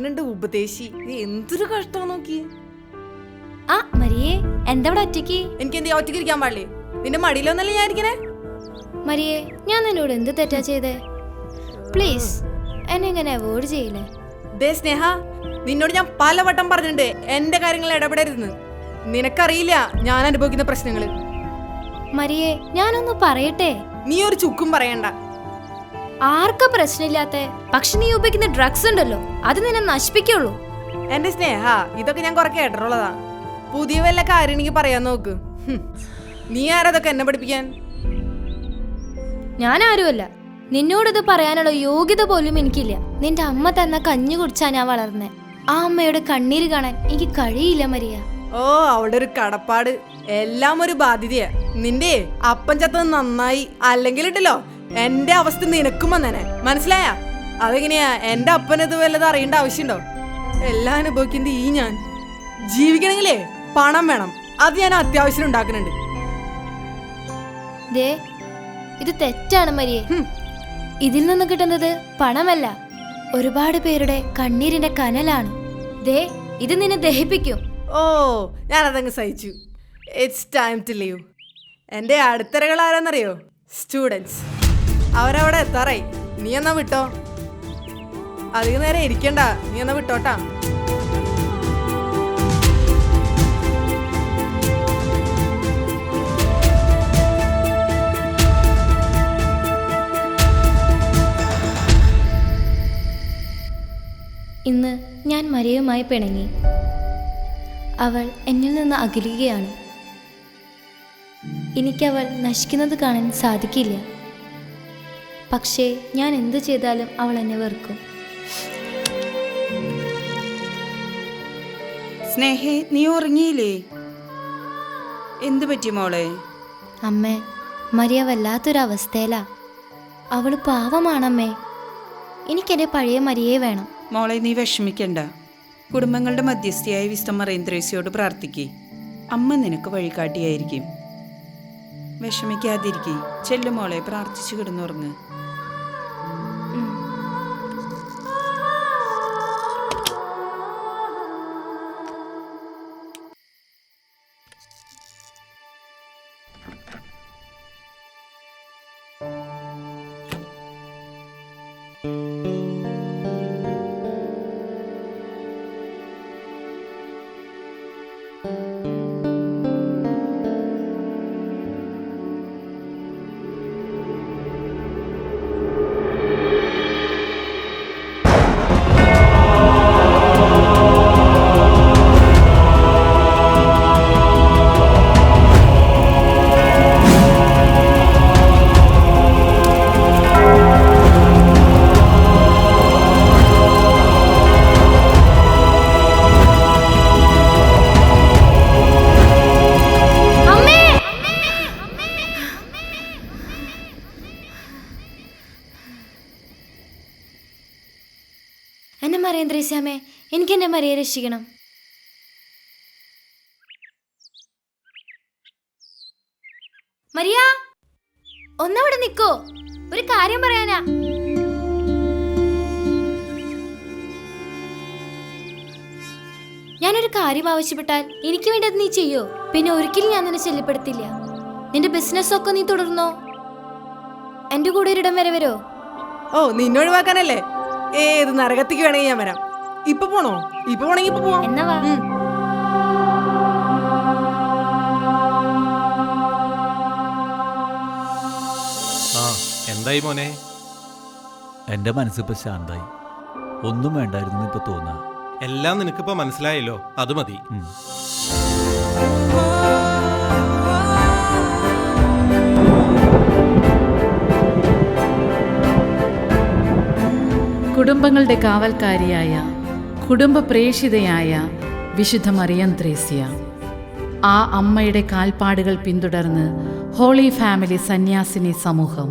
വരുന്നുണ്ട് ഉപദേശി. നീ എന്തൊരു കഷ്ടം നോക്കി. ആ മരിയേ, എന്താ ഇവിടെ ഒറ്റയ്ക്ക്? എനിക്ക് എന്ത് ഒറ്റയ്ക്ക് ഇരിക്കാൻ പാടില്ലേ? നിന്റെ മടിയിലൊന്നല്ലേ ഞാൻ ഇരിക്കണേ? മരിയേ, ഞാൻ നിന്നോട് എന്ത് തെറ്റാ ചെയ്തേ? പ്ലീസ് എന്നെ ഇങ്ങനെ അവോയ്ഡ് ചെയ്യില്ലേ. ദേ സ്നേഹ, നിന്നോട് ഞാൻ പലവട്ടം പറഞ്ഞിട്ടുണ്ട് എന്റെ കാര്യങ്ങൾ ഇടപെടരുതെന്ന്. നിനക്കറിയില്ല ഞാൻ അനുഭവിക്കുന്ന പ്രശ്നങ്ങള്. മരിയേ, ഞാനൊന്ന് പറയട്ടെ. നീ ഒരു ചുക്കും പറയണ്ട. ആർക്കാ പ്രശ്നമില്ലാത്ത? പക്ഷെ നീ ഉപയോഗിക്കുന്ന ഡ്രഗ്സ് ഉണ്ടല്ലോ, അത് നിന്നെ നശിപ്പിക്കുള്ളൂ. എന്റെ സ്നേഹ, ഇതൊക്കെ ഞാൻ കുറെ കേട്ടിട്ടുള്ളതാ. പുതിയ വല്ല കാര്യം എനിക്ക് പറയാൻ നോക്ക്. നീ ആരതൊക്കെ എന്നെ പഠിപ്പിക്കാൻ? ഞാൻ ആരുമല്ല. നിന്നോടിത് പറയാനുള്ള യോഗ്യത പോലും എനിക്കില്ല. നിന്റെ അമ്മ തന്ന കഞ്ഞി കുടിച്ചാ ഞാൻ വളർന്നേ. ആ അമ്മയുടെ കണ്ണീര് കാണാൻ എനിക്ക് കഴിയില്ല മരിയ. ഓ, അവളുടെ ഒരു കടപ്പാട് എല്ലാം ഒരു ബാധ്യതയാ. നിന്റെ അപ്പൻ ചത്തത് നന്നായി, അല്ലെങ്കിൽ ഇട്ടല്ലോ എന്റെ അവസ്ഥ നിനക്കും വന്നേനെ. മനസ്സിലായ? അതെങ്ങനെയാ? എന്റെ അപ്പനത് വല്ലത് അറിയേണ്ട ആവശ്യമുണ്ടോ? എല്ലാം അനുഭവിക്കുന്നത് ഈ ഞാൻ. ജീവിക്കണമെങ്കിലേ പണം വേണം. അത് ഞാൻ അത്യാവശ്യം ഉണ്ടാക്കുന്നുണ്ട്. ദേ, ഇത് തെറ്റാണ് മരിയേ. ഇതിൽ നിന്ന് കിട്ടുന്നത് പണമല്ല, ഒരുപാട് പേരുടെ കണ്ണീരിന്റെ കനലാണ്. ദേ, ഇത് നിന്നെ ദഹിപ്പിക്കും. ഓ, ഞാനതങ്ങ് സഹിച്ചു. It's time to leave. എൻ്റെ അടുത്തരകൾ ആരാന്നറിയോ? സ്റ്റുഡൻസ്. അവരവിടെ എത്താറായി. നീ എന്നാ വിട്ടോ. അധികം നേരം ഇരിക്കണ്ട. നീ എന്നാ വിട്ടോട്ടാ. ഇന്ന് ഞാൻ മരിയയുമായി പിണങ്ങി. അവൾ എന്നിൽ നിന്ന് അകലുകയാണ്. എനിക്കവൾ നശിക്കുന്നത് കാണാൻ സാധിക്കില്ല. പക്ഷേ ഞാൻ എന്തു ചെയ്താലും അവൾ എന്നെ വെറുക്കും. സ്നേഹേ, നീ ഉറങ്ങിയില്ലേ? എന്തു പറ്റി മോളെ? അമ്മേ, മരിയ വല്ലാത്തൊരവസ്ഥയിലാ. അവൾ പാവമാണമ്മേ. എനിക്കെൻ്റെ പഴയ മരിയയെ വേണം. മോളെ, നീ വിഷമിക്കണ്ട. കുടുംബങ്ങളുടെ മധ്യസ്ഥയായ വിശുദ്ധ മറിയന്ത്രേസ്യയോട് പ്രാർത്ഥിക്കേ. അമ്മ നിനക്ക് വഴികാട്ടിയായിരിക്കും. വിഷമിക്കാതിരിക്കേ. ചെല്ലു മോളെ, പ്രാർത്ഥിച്ചു കിടന്നുറങ്ങ്. എന്നെ മറിയന്ത്രേസ്യാമേ, എനിക്ക് എൻ്റെ മരിയെ രക്ഷിക്കണം. മരിയ, ഒന്നവിടെ നിക്കോ, ഒരു കാര്യം പറയാനാ. ഞാനൊരു കാര്യം ആവശ്യപ്പെട്ടാൽ എനിക്ക് വേണ്ടി അത് നീ ചെയ്യോ? പിന്നെ ഒരിക്കലും ഞാൻ നിന്നെ ശല്യപ്പെടുത്തില്ല. നിന്റെ ബിസിനസ് ഒക്കെ നീ തുടർന്നോ. എന്റെ കൂടെ ഒരിടം വരെ വരോ? ഓ, നിന്നൊഴിവാക്കാനല്ലേ? ഏത് നരകത്തിക്ക് വേണമെങ്കിൽ ഞാൻ വരാം. ഇപ്പൊ പോണോ? ഇപ്പൊ പോണെങ്കിൽ ഇപ്പൊ പോവാം. എന്നാ വാ. എന്തായി മോനെ? എൻ്റെ മനസ്സിപ്പോൾ ശാന്തായി. ഒന്നും വേണ്ടായിരുന്നു ഇപ്പൊ തോന്നാ. എല്ലാം നിനക്കിപ്പോ മനസ്സിലായല്ലോ, അത് മതി. കുടുംബങ്ങളുടെ കാവൽക്കാരിയായ കുടുംബ പ്രേഷിതയായ വിശുദ്ധ മറിയന്ത്രേസ്യ, ആ അമ്മയുടെ കാൽപ്പാടുകൾ പിന്തുടർന്ന് ഹോളി ഫാമിലി സന്യാസിനി സമൂഹം